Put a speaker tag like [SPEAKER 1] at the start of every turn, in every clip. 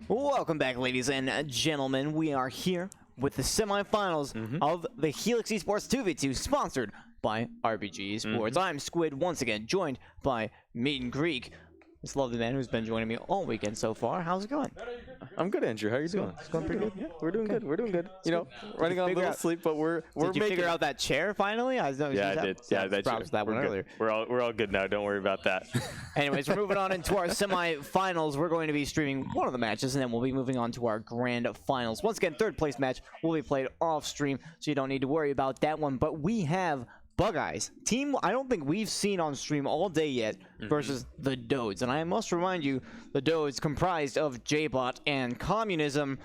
[SPEAKER 1] Welcome back, ladies and gentlemen. We are here with the semifinals of the Helix Esports 2v2, sponsored by RBG Esports. I'm Squid, once again joined by Meat and Greek, this lovely man who's been joining me all weekend so far. How's it going?
[SPEAKER 2] I'm good, Andrew. How are you doing?
[SPEAKER 1] It's going pretty good.
[SPEAKER 2] Yeah, we're doing good. We're doing good. You know, running on a little sleep, but we're
[SPEAKER 1] Did you
[SPEAKER 2] making
[SPEAKER 1] figure out that chair finally? I know.
[SPEAKER 2] Yeah, I did. Yeah, that chair.
[SPEAKER 1] That one earlier.
[SPEAKER 2] We're all good now. Don't worry about that.
[SPEAKER 1] Anyways, we're moving on into our semifinals. We're going to be streaming one of the matches, and then we'll be moving on to our grand finals. Once again, third place match will be played off stream, so you don't need to worry about that one. But we have Bug Eyes, team I don't think we've seen on stream all day yet, versus the Dodes. And I must remind you, the Dodes comprised of J-Bot and Communism,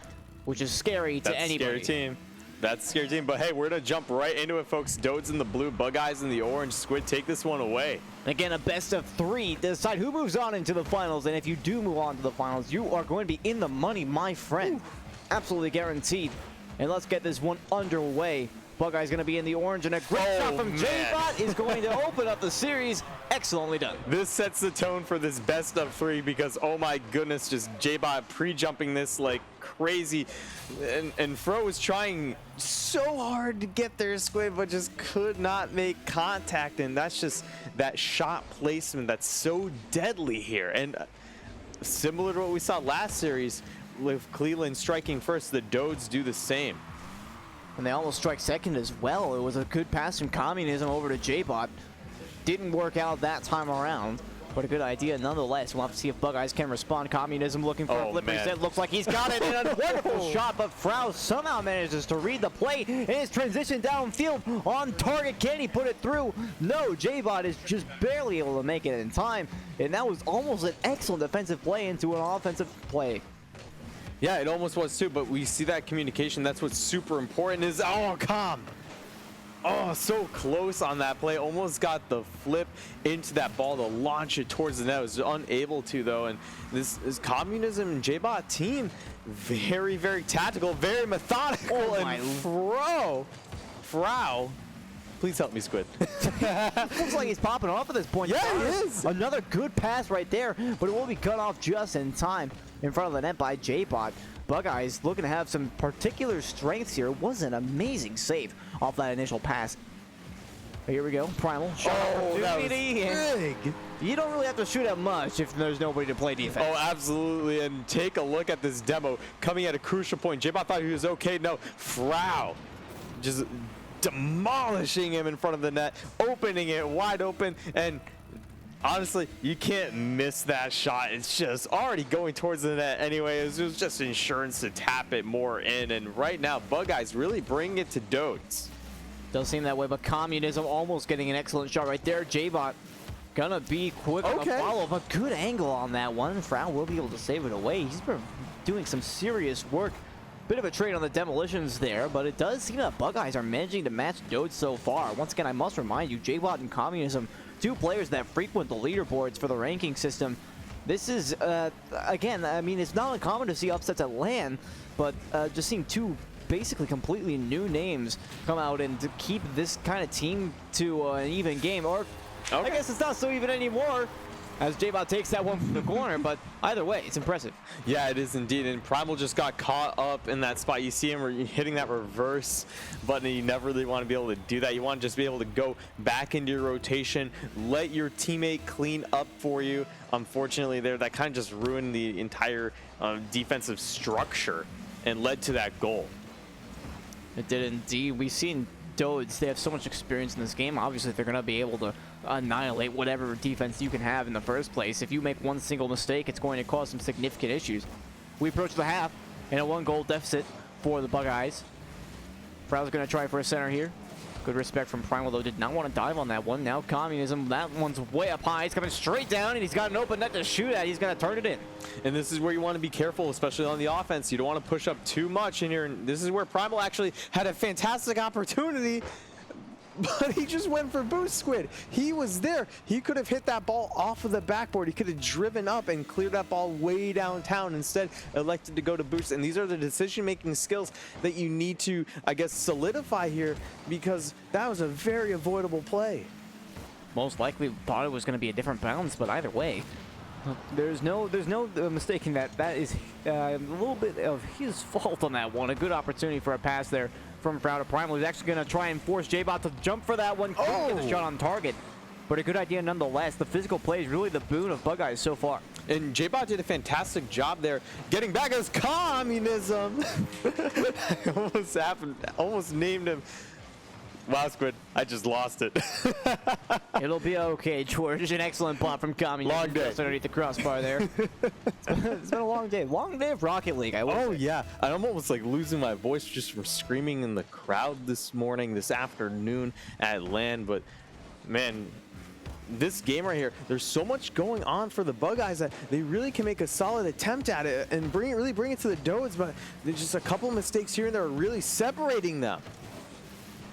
[SPEAKER 1] which is scary to anybody.
[SPEAKER 2] That's a scary team. That's a scary team. But hey, we're going to jump right into it, folks. Dodes in the blue, Bug Eyes in the orange. Squid, take this one away.
[SPEAKER 1] Again, a best of 3 to decide who moves on into the finals. And if you do move on to the finals, you are going to be in the money, my friend. Absolutely guaranteed. And let's get this one underway. Bug Eye's going to be in the orange, and a great shot from J-Bot is going to open up the series. Excellently done.
[SPEAKER 2] This sets the tone for this best of 3 because, oh my goodness, just J-Bot pre-jumping this like crazy. And Fro was trying so hard to get there, Squid, but just could not make contact. And that's just that shot placement that's so deadly here. And similar to what we saw last series with Cleveland striking first, the Dodes do the same.
[SPEAKER 1] And they almost strike second as well. It was a good pass from Communism over to J-Bot. Didn't work out that time around, but a good idea nonetheless. We'll have to see if Bug Eyes can respond. Communism looking for a flip reset. Looks like he's got it, and a wonderful shot, but Frau somehow manages to read the play in his transition downfield on target. Can he put it through? No, J-Bot is just barely able to make it in time, and that was almost an excellent defensive play into an offensive play.
[SPEAKER 2] Yeah, it almost was too, but we see that communication. That's what's super important is, so close on that play. Almost got the flip into that ball to launch it towards the net. Was unable to, though. And this is Communism and J-Bot team. Very, very tactical, very methodical. And Frau. Please help me, Squid.
[SPEAKER 1] Looks like he's popping off at this point.
[SPEAKER 2] Yeah, he is.
[SPEAKER 1] Another good pass right there, but it will be cut off just in time in front of the net by J-Bot. Bug Eyes looking to have some particular strengths here. It was an amazing save off that initial pass. Here we go. Primal. Shot opportunity.
[SPEAKER 2] That was big.
[SPEAKER 1] You don't really have to shoot at much if there's nobody to play defense.
[SPEAKER 2] Oh, absolutely. And take a look at this demo coming at a crucial point. J-Bot thought he was okay. No, Frau just demolishing him in front of the net, opening it wide open, and honestly, you can't miss that shot. It's just already going towards the net anyway. It was just insurance to tap it more in, and right now, Bug Eyes really bringing it to Dodes.
[SPEAKER 1] Does seem that way, but Communism almost getting an excellent shot right there. J-Bot gonna be quick on the follow, but good angle on that one. Frau will be able to save it away. He's been doing some serious work. Bit of a trade on the demolitions there, but it does seem that Bug Eyes are managing to match Dodes so far. Once again, I must remind you, J-Bot and Communism, 2 players that frequent the leaderboards for the ranking system. This is, again, I mean, it's not uncommon to see upsets at LAN, but just seeing 2 basically completely new names come out and to keep this kind of team to an even game, or I guess it's not so even anymore, as J-Bot takes that one from the corner, but either way, it's impressive.
[SPEAKER 2] Yeah, it is indeed, and Primal just got caught up in that spot. You see him hitting that reverse button, and you never really want to be able to do that. You want to just be able to go back into your rotation, let your teammate clean up for you. Unfortunately, there that kind of just ruined the entire defensive structure and led to that goal.
[SPEAKER 1] It did indeed. We've seen Dodes, they have so much experience in this game. Obviously, they're going to be able to annihilate whatever defense you can have in the first place. If you make one single mistake, it's going to cause some significant issues. We approach the half in a 1-goal deficit for the Bug Eyes. Frau's going to try for a center here. Good respect from Primal, though. Did not want to dive on that one. Now Communism, that one's way up high. He's coming straight down, and he's got an open net to shoot at. He's going to turn it in.
[SPEAKER 2] And this is where you want to be careful, especially on the offense. You don't want to push up too much in here. And this is where Primal actually had a fantastic opportunity, but he just went for boost, Squid. He was there. He could have hit that ball off of the backboard. He could have driven up and cleared that ball way downtown. Instead, elected to go to boost. And these are the decision-making skills that you need to, I guess, solidify here, because that was a very avoidable play.
[SPEAKER 1] Most likely thought it was going to be a different bounce, but either way, There's no mistaking that. That is a little bit of his fault on that one. A good opportunity for a pass there from Frau to Primal. He's actually going to try and force J-Bot to jump for that one. Couldn't get the shot on target, but a good idea nonetheless. The physical play is really the boon of Bug Eyes so far.
[SPEAKER 2] And J-Bot did a fantastic job there, getting back as communism. Almost happened. Almost named him. Wow, Squid, I just lost it.
[SPEAKER 1] It'll be okay, George. An excellent bot from Communism.
[SPEAKER 2] Long day.
[SPEAKER 1] Just underneath the crossbar there. It's been a long day. Long day of Rocket League, I will say.
[SPEAKER 2] Yeah. I'm almost like losing my voice just from screaming in the crowd this morning, this afternoon at LAN. But, man, this game right here, there's so much going on for the Bug Eyes that they really can make a solid attempt at it and really bring it to the Dodes. But there's just a couple of mistakes here and there are really separating them.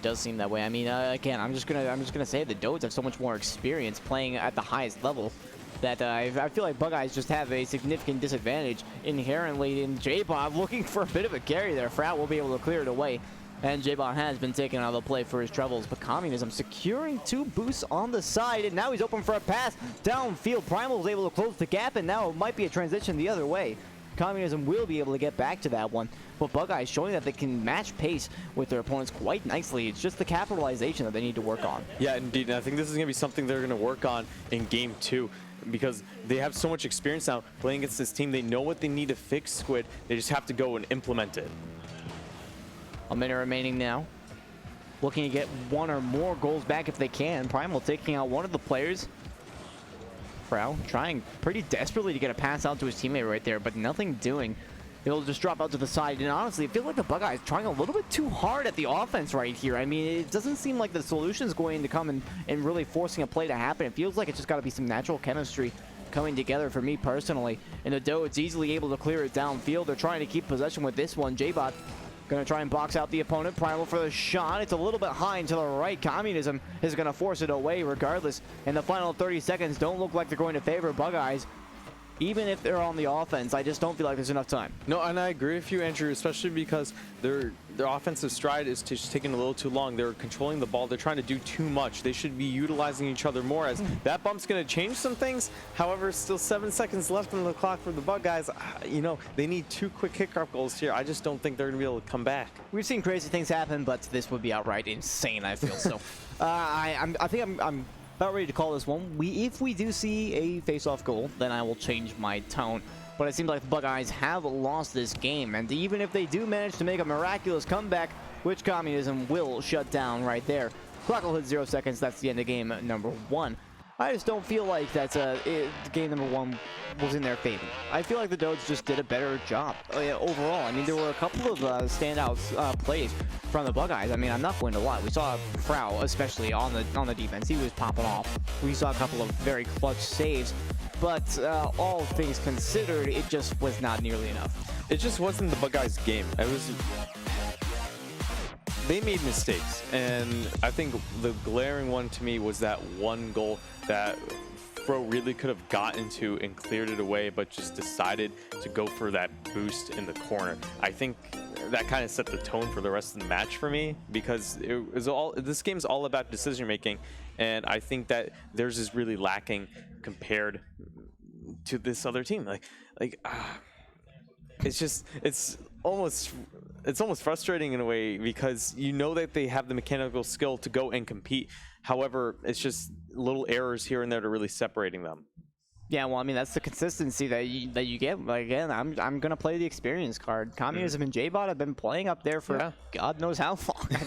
[SPEAKER 1] Does seem that way. I mean, again, I'm just gonna say the Dodes have so much more experience playing at the highest level that I feel like Bug Eyes just have a significant disadvantage inherently in J-Bot looking for a bit of a carry there. Frau will be able to clear it away, and J-Bot has been taken out of the play for his troubles. But Communism securing 2 boosts on the side, and now he's open for a pass downfield. Primal is able to close the gap, and now it might be a transition the other way. Communism will be able to get back to that one, but Bug Eyes showing that they can match pace with their opponents quite nicely. It's just the capitalization that they need to work on.
[SPEAKER 2] Yeah, indeed. And I think this is going to be something they're going to work on in Game 2 because they have so much experience now playing against this team. They know what they need to fix, Squid. They just have to go and implement it.
[SPEAKER 1] A minute remaining now. Looking to get 1 or more goals back if they can. Primal taking out one of the players. Frau trying pretty desperately to get a pass out to his teammate right there, but nothing doing. It'll just drop out to the side, and honestly, I feel like the Bug Eyes trying a little bit too hard at the offense right here. I mean, it doesn't seem like the solution is going to come and really forcing a play to happen. It feels like it's just got to be some natural chemistry coming together for me personally. And the Dodes easily able to clear it downfield. They're trying to keep possession with this one. J-Bot going to try and box out the opponent. Primal for the shot. It's a little bit high and to the right. Communism is going to force it away regardless. And the final 30 seconds don't look like they're going to favor Bug Eyes. Even if they're on the offense, I just don't feel like there's enough time.
[SPEAKER 2] No, and I agree with you, Andrew, especially because their offensive stride is just taking a little too long. They're controlling the ball. They're trying to do too much. They should be utilizing each other more as that bump's going to change some things. However, still 7 seconds left on the clock for the Bug Eyes. You know, they need 2 quick kickoff goals here. I just don't think they're going to be able to come back.
[SPEAKER 1] We've seen crazy things happen, but this would be outright insane, I feel. So I think I'm about ready to call this one. If we do see a face-off goal, then I will change my tone. But it seems like the Bug Eyes have lost this game, and even if they do manage to make a miraculous comeback, which Communism will shut down right there. Clock will hit 0 seconds. That's the end of game number 1. I just don't feel like that's game number 1 was in their favor. I feel like the Dodes just did a better job overall. I mean, there were a couple of standout plays from the Bug Eyes. I mean, I'm not going to lie. We saw Frau, especially on the defense. He was popping off. We saw a couple of very clutch saves, but all things considered, it just was not nearly enough.
[SPEAKER 2] It just wasn't the Bug Eyes game. They made mistakes, and I think the glaring one to me was that one goal that Fro really could have gotten to and cleared it away, but just decided to go for that boost in the corner. I think that kind of set the tone for the rest of the match for me, because this game's all about decision making, and I think that theirs is really lacking compared to this other team. It's almost frustrating in a way, because you know that they have the mechanical skill to go and compete. However, it's just little errors here and there to really separating them.
[SPEAKER 1] Yeah, well, I mean, that's the consistency that you get. Like, again, I'm gonna play the experience card. Communism and J-Bot have been playing up there for God knows how long. I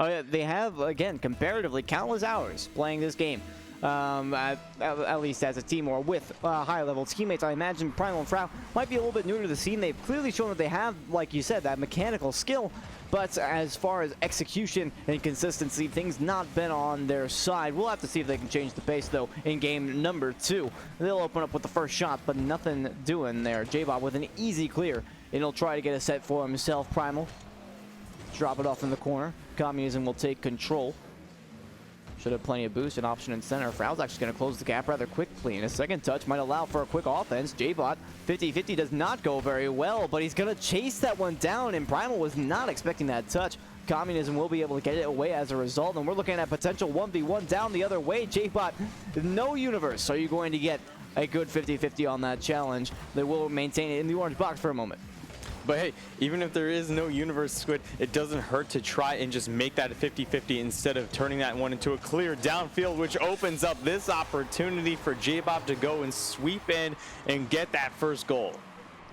[SPEAKER 1] mean, they have again comparatively countless hours playing this game. At least as a team or with high-level teammates. I imagine Primal and Frau might be a little bit new to the scene. They've clearly shown that they have, like you said, that mechanical skill, but as far as execution and consistency, things not been on their side. We'll have to see if they can change the pace, though, in game number 2. They'll open up with the first shot, but nothing doing there. J-Bot with an easy clear, and he'll try to get a set for himself. Primal, drop it off in the corner. Communism will take control. Should have plenty of boost and option in center. Frau's actually going to close the gap rather quickly, and a second touch might allow for a quick offense. J-Bot 50-50 does not go very well, but he's going to chase that one down, and Primal was not expecting that touch. Communism will be able to get it away as a result, and we're looking at potential 1v1 down the other way. J-Bot, no universe are you going to get a good 50-50 on that challenge. They will maintain it in the orange box for a moment.
[SPEAKER 2] But hey, even if there is no universe squid, it doesn't hurt to try and just make that a 50-50 instead of turning that one into a clear downfield, which opens up this opportunity for J-Bob to go and sweep in and get that first goal.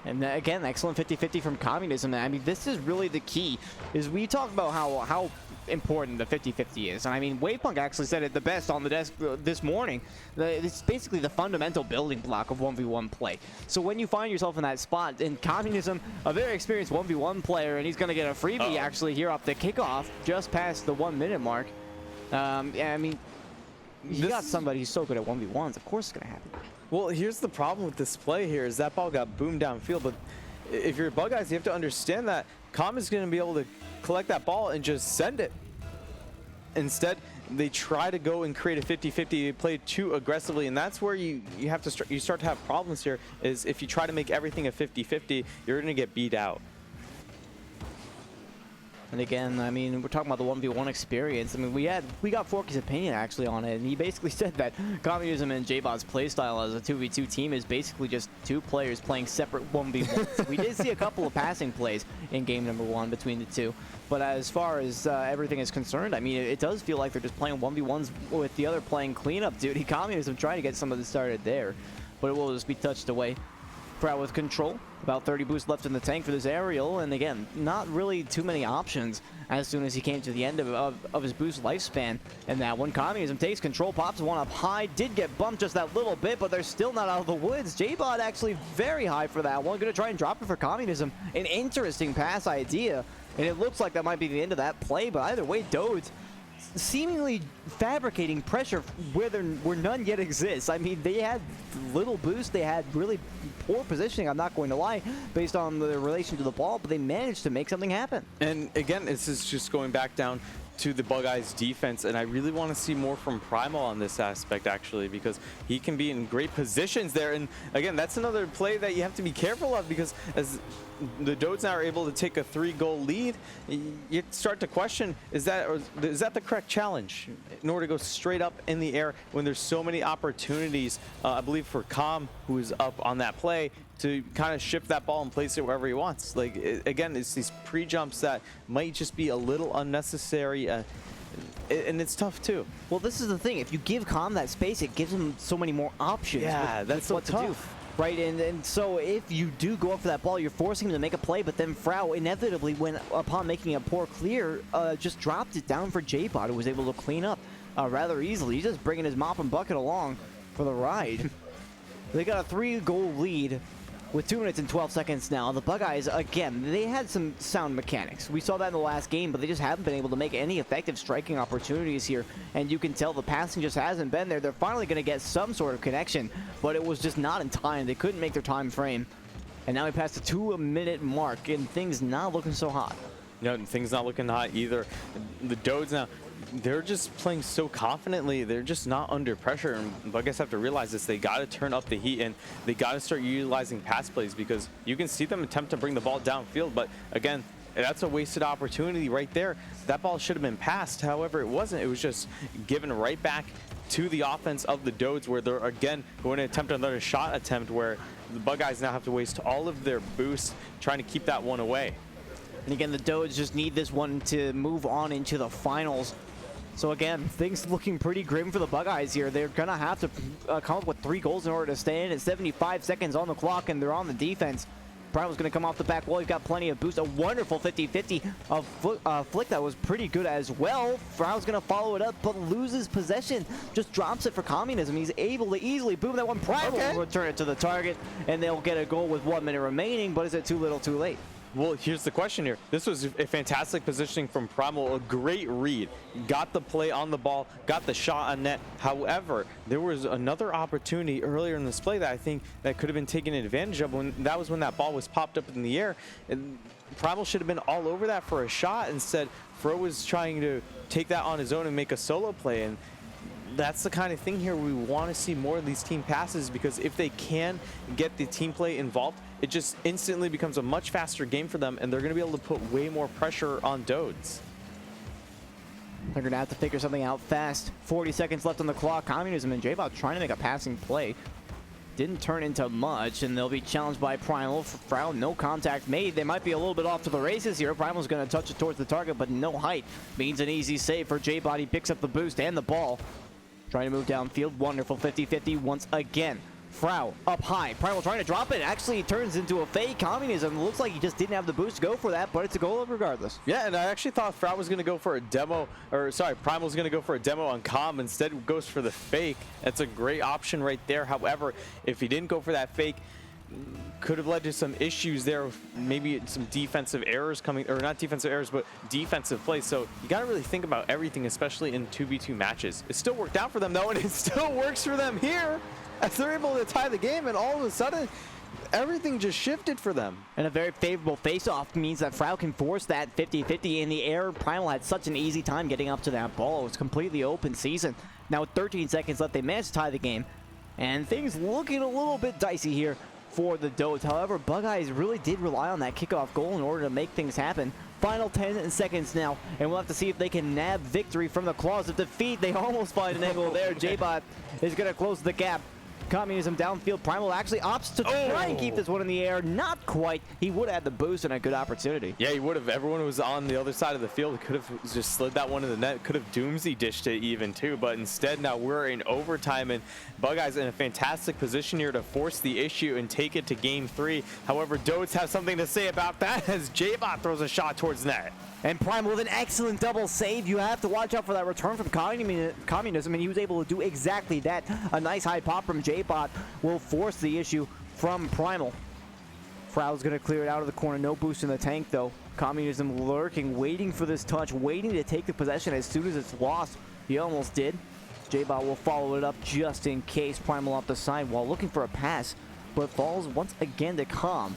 [SPEAKER 1] And again, excellent 50-50 from Communism. I mean, this is really the key, is we talk about how important the 50-50 is. And I mean, Wavepunk actually said it the best on the desk this morning. It's basically the fundamental building block of 1v1 play. So when you find yourself in that spot, in Communism, a very experienced 1v1 player, and he's going to get a freebie actually here off the kickoff, just past the 1 minute mark. Yeah, I mean, you got somebody who's so good at 1v1s, of course it's going to happen.
[SPEAKER 2] Well, here's the problem with this play here is that ball got boomed downfield, but if you're Bug Eyes, you have to understand that Com is going to be able to collect that ball and just send it. Instead, they try to go and create a 50-50. They play too aggressively, and that's where you have to start to have problems here. Is if you try to make everything a 50-50, you're going to get beat out.
[SPEAKER 1] And again, I mean, we're talking about the 1v1 experience. I mean, we got Forky's opinion actually on it, and he basically said that Communism and J-Bot's playstyle as a 2v2 team is basically just two players playing separate 1v1s. We did see a couple of passing plays in game number 1 between the two, but as far as everything is concerned, I mean, it does feel like they're just playing 1v1s with the other playing cleanup duty. Communism trying to get some of this started there, but it will just be touched away. Proud with control. About 30 boosts left in the tank for this aerial, and again, not really too many options as soon as he came to the end of his boost lifespan. And that one, Communism takes control, pops one up high, did get bumped just that little bit, but they're still not out of the woods. J-Bot actually very high for that one, gonna try and drop it for Communism. An interesting pass idea, and it looks like that might be the end of that play, but either way, Dodes seemingly fabricating pressure where none yet exists. I mean, they had little boost, they had really poor positioning, I'm not going to lie, based on the relation to the ball, but they managed to make something happen.
[SPEAKER 2] And again, this is just going back down to the Bug Eyes defense, and I really want to see more from Primal on this aspect actually, because he can be in great positions there. And again, that's another play that you have to be careful of, because as the Dodes now are able to take a 3-goal lead, you start to question, is that the correct challenge in order to go straight up in the air when there's so many opportunities, I believe for Com, who is up on that play, to kind of shift that ball and place it wherever he wants. Like, again, it's these pre-jumps that might just be a little unnecessary, and it's tough too.
[SPEAKER 1] Well, this is the thing. If you give Com that space, it gives him so many more options.
[SPEAKER 2] Yeah, that's so
[SPEAKER 1] what
[SPEAKER 2] tough.
[SPEAKER 1] To do. Right, and so if you do go up for that ball, you're forcing him to make a play, but then Frau inevitably, upon making a poor clear, just dropped it down for J-Bot, who was able to clean up rather easily. He's just bringing his mop and bucket along for the ride. They got a 3-goal lead with 2 minutes and 12 seconds now. The Bug Eyes, again, they had some sound mechanics. We saw that in the last game, but they just haven't been able to make any effective striking opportunities here. And you can tell the passing just hasn't been there. They're finally going to get some sort of connection, but it was just not in time. They couldn't make their time frame. And now we passed the 2-minute mark, and things not looking so hot.
[SPEAKER 2] No, things not looking hot either. The Dodes now, they're just playing so confidently. They're just not under pressure. And Bug Eyes have to realize this. They got to turn up the heat, and they got to start utilizing pass plays, because you can see them attempt to bring the ball downfield. But again, that's a wasted opportunity right there. That ball should have been passed. However, it wasn't. It was just given right back to the offense of the Dodes, where they're again going to attempt another shot attempt, where the Bug Eyes now have to waste all of their boost trying to keep that one away.
[SPEAKER 1] And again, the Dodes just need this one to move on into the finals. So again, things looking pretty grim for the Bug Eyes here. They're going to have to come up with 3 goals in order to stay in. It's 75 seconds on the clock, and they're on the defense. Primal's going to come off the back wall. He's got plenty of boost. A wonderful 50-50 of Flick that was pretty good as well. Frau's going to follow it up, but loses possession. Just drops it for Communism. He's able to easily boom that one. Primal will return it to the target, and they'll get a goal with 1 minute remaining, but is it too little too late?
[SPEAKER 2] Well, here's the question here. This was a fantastic positioning from Primal, a great read. Got the play on the ball, got the shot on net. However, there was another opportunity earlier in this play that I think that could have been taken advantage of. When that ball was popped up in the air. And Primal should have been all over that for a shot. Instead, Fro was trying to take that on his own and make a solo play. And that's the kind of thing here we want to see more of these team passes, because if they can get the team play involved, it just instantly becomes a much faster game for them, and they're going to be able to put way more pressure on Dodes.
[SPEAKER 1] They're going to have to figure something out fast. 40 seconds left on the clock. Communism and J-Bot trying to make a passing play. didn't turn into much, and they'll be challenged by Primal. Frau, no contact made. They might be a little bit off to the races here. Primal's going to touch it towards the target, but no height. Means an easy save for J-Bot. He picks up the boost and the ball. Trying to move downfield. Wonderful 50-50 once again. Frau up high. Primal trying to drop it. Actually, it turns into a fake communism. Looks like he just didn't have the boost to go for that, but it's a goal regardless.
[SPEAKER 2] Yeah, and I actually thought Frau was going to go for a demo, or sorry, Primal was going to go for a demo on comm. Instead, goes for the fake. That's a great option right there. However, if he didn't go for that fake, could have led to some issues there. Maybe some defensive errors coming, or not defensive errors, but defensive plays. So you got to really think about everything, especially in 2v2 matches. It still worked out for them, though, and it still works for them here, as they're able to tie the game, and all of a sudden, everything just shifted for them.
[SPEAKER 1] And a very favorable face-off means that Frau can force that 50-50 in the air. Primal had such an easy time getting up to that ball. It was completely open season. Now with 13 seconds left, they managed to tie the game. And things looking a little bit dicey here for the Dodes. However, Bug Eyes really did rely on that kickoff goal in order to make things happen. Final 10 seconds now, and we'll have to see if they can nab victory from the claws of defeat. They almost find an angle there. J-Bot is going to close the gap. Communism downfield. Primal actually opts to try and keep this one in the air. Not quite. He would have had the boost and a good opportunity.
[SPEAKER 2] Yeah, he would have. Everyone was on the other side of the field. Could have just slid that one in the net. Could have Doomsday dished it even too. But instead, now we're in overtime, and Bug Eyes in a fantastic position here to force the issue and take it to game 3. However, Dodes have something to say about that as J-Bot throws a shot towards net.
[SPEAKER 1] And Primal with an excellent double save. You have to watch out for that return from communism, and he was able to do exactly that. A nice high pop from J-Bot will force the issue from Primal. Frau's going to clear it out of the corner. No boost in the tank, though. Communism lurking, waiting for this touch, waiting to take the possession as soon as it's lost. He almost did. J-Bot will follow it up just in case. Primal off the side while looking for a pass, but falls once again to Com.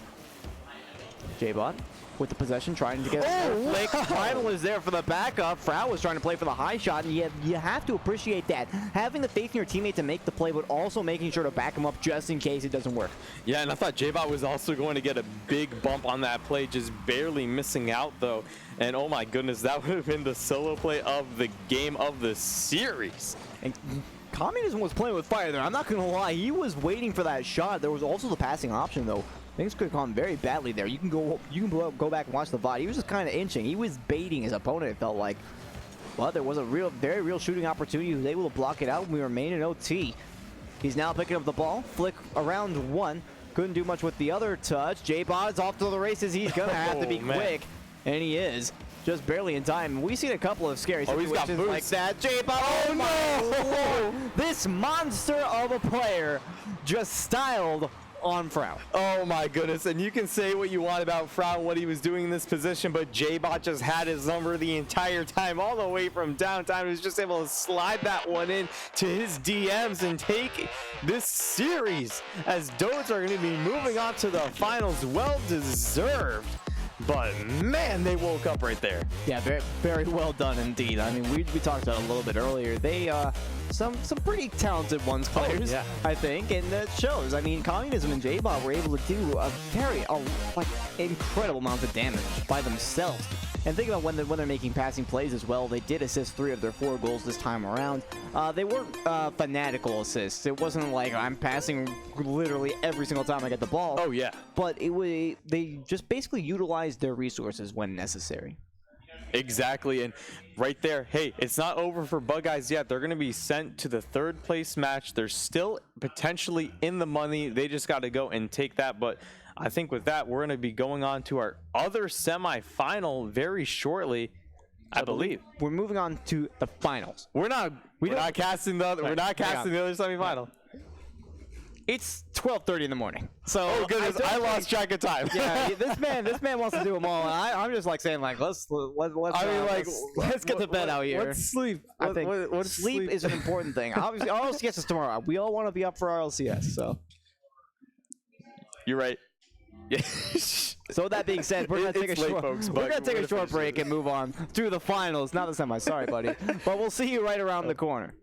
[SPEAKER 1] J-Bot with the possession, trying to get a flick. Primal is there for the backup. Frau was trying to play for the high shot, and you have to appreciate that. Having the faith in your teammate to make the play, but also making sure to back him up just in case it doesn't work.
[SPEAKER 2] Yeah, and I thought J-Bot was also going to get a big bump on that play, just barely missing out, though. And oh my goodness, that would have been the solo play of the game of the series.
[SPEAKER 1] And Communism was playing with fire there. I'm not going to lie. He was waiting for that shot. There was also the passing option, though. Things could have gone very badly there. You can go back and watch the VOD. He was just kind of inching. He was baiting his opponent, it felt like. But there was a very real shooting opportunity. He was able to block it out, and we remain in OT. He's now picking up the ball. Flick around one. Couldn't do much with the other touch. J-Bot's off to the races. He's going to have to be quick. And he is. Just barely in time. We've seen a couple of scary situations like that. J-Bot, oh no! This monster of a player just styled on Frau.
[SPEAKER 2] Oh my goodness, and you can say what you want about Frau, what he was doing in this position, but J-Bot just had his number the entire time, all the way from downtown. He was just able to slide that one in to his DMs and take this series, as Dodes are going to be moving on to the finals. Well deserved. But man, they woke up right there.
[SPEAKER 1] Yeah, very well done indeed. I mean, we talked about it a little bit earlier. They some pretty talented ones players,
[SPEAKER 2] yeah.
[SPEAKER 1] I think, and it shows. I mean, Communism and J-Bot were able to do a incredible amount of damage by themselves. And think about when they're making passing plays as well. They did assist 3 of their 4 goals this time around. They weren't fanatical assists. It wasn't like I'm passing literally every single time I get the ball.
[SPEAKER 2] Oh yeah.
[SPEAKER 1] But they just basically utilized their resources when necessary.
[SPEAKER 2] Exactly, and right there, hey, it's not over for Bug Eyes yet. They're going to be sent to the 3rd place match. They're still potentially in the money. They just got to go and take that, but I think with that, we're going to be going on to our other semifinal very shortly, I believe.
[SPEAKER 1] We're moving on to the finals.
[SPEAKER 2] We're not casting the other semifinal.
[SPEAKER 1] It's 12:30 in the morning. So
[SPEAKER 2] oh goodness, I lost track of time.
[SPEAKER 1] Yeah, this man wants to do them all, and I'm just like saying like let's get the bed out here.
[SPEAKER 2] Let's sleep.
[SPEAKER 1] I think sleep is an important thing. Obviously, our LCS is tomorrow. We all want to be up for our LCS, so.
[SPEAKER 2] You're right. Yeah.
[SPEAKER 1] So that being said, we're gonna take a short break and move on to the finals, not the semis. Sorry, buddy, but we'll see you right around the corner.